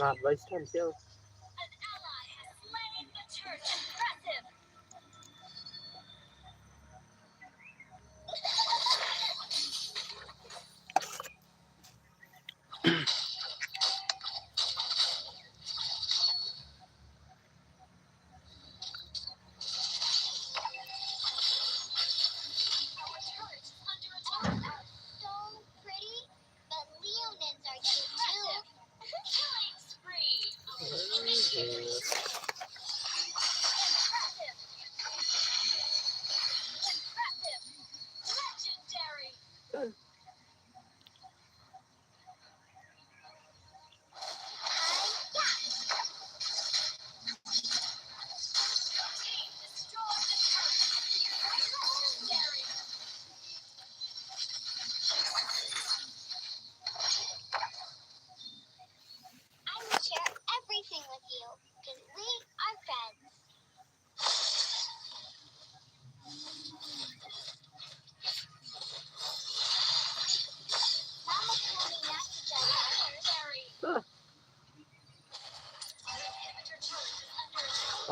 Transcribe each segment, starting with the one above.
Not by still.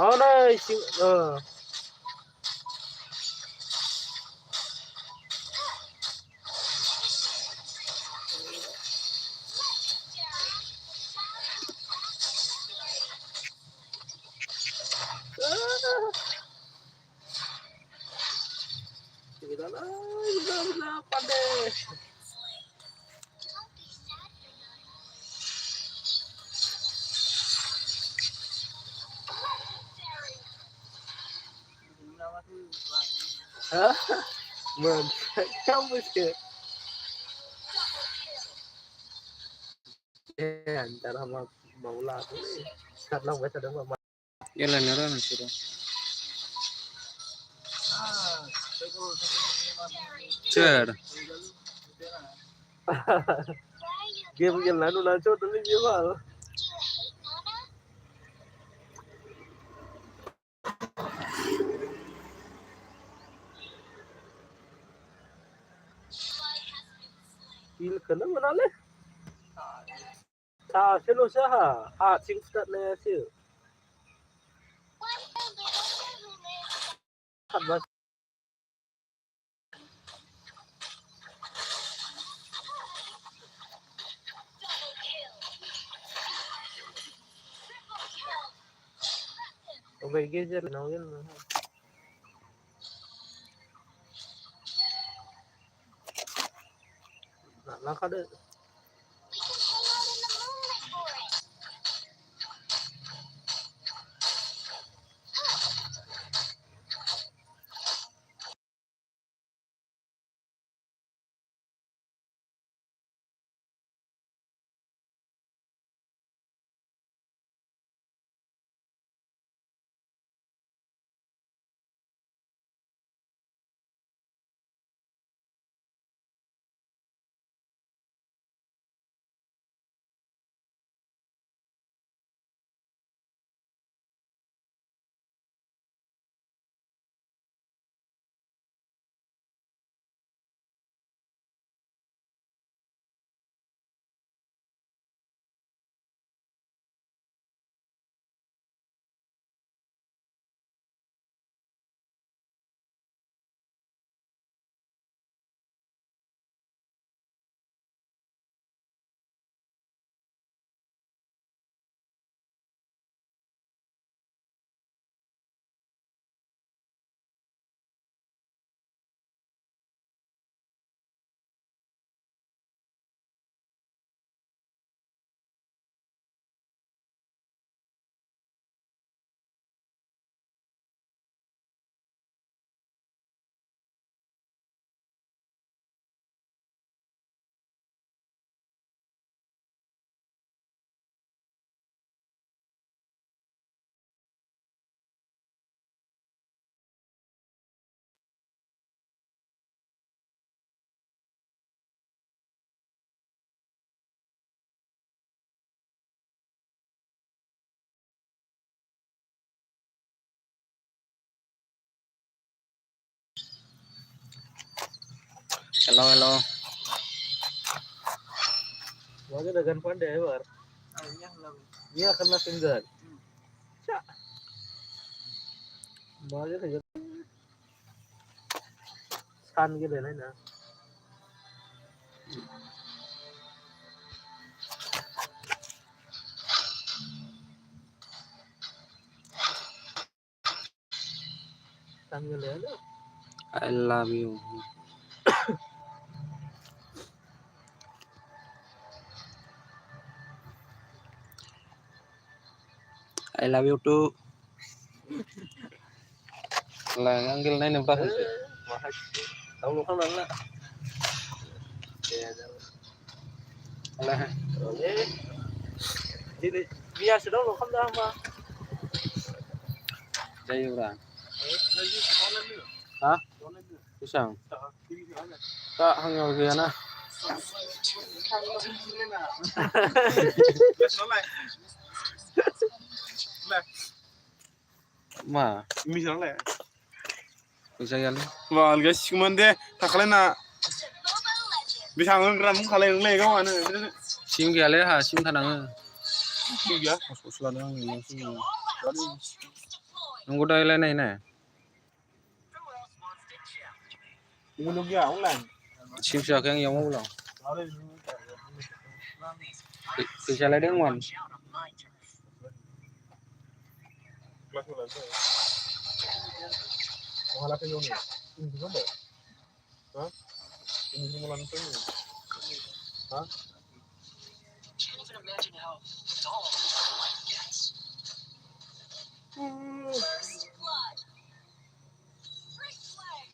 Oh nice. Gila, pandai. Hah? Man, kamu sih. Antara mau lagu nih. Karena gue sedang mau. Jalan orang sudah. Cer. Game jalan lu lanjut dulu jual. Il kena mana le? Silo sah. Sing start le sih. Mas. Okay, geser nawin. Nah, kada. Hello. Wajah dengan pandai war. Iya kena finger. Cak. Bao giờ thì scan cái này này nè. Scan cái này đó. I love you. I love you too. Là angle này nằm bao nhiêu? Đâu luôn không lắm. Là Thì bia sẽ đâu luôn không đâu mà. đây rồi. Hả? Cái sao? Có hàng ngồi kia nè. Mà 미션래. bisa kan? Wah, guys, cuman deh tak kalian nak bisa ngeram kalian lagi kawan ni. Sim kia lấy hả? Sim thằng nào? Iya. Không có đây lên này nè. Menunggu ya, ulang. Sim sao cái giống không lòng? Thì sẽ lấy đến ngoan. Malah penyong ni. Ini juga deh. Hah? Ini semua langsung ni. Hah? Can't even imagine how dull life gets. First blood. Rick Flag.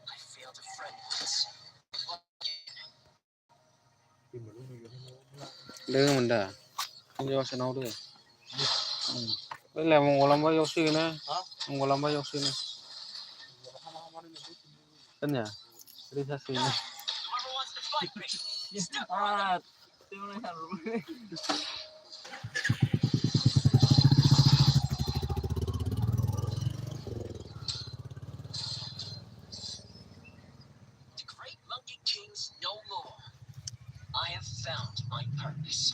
I failed a friend once. Đưa mình đã. Không cho sẽ nấu được. Đây là một làm bao nhiêu xí nữa? Một làm bao nhiêu xí nữa? Tên nhỉ? Đi xa xí nữa. Whoever wants to fight me. The great monkey kings no more. I have found my purpose.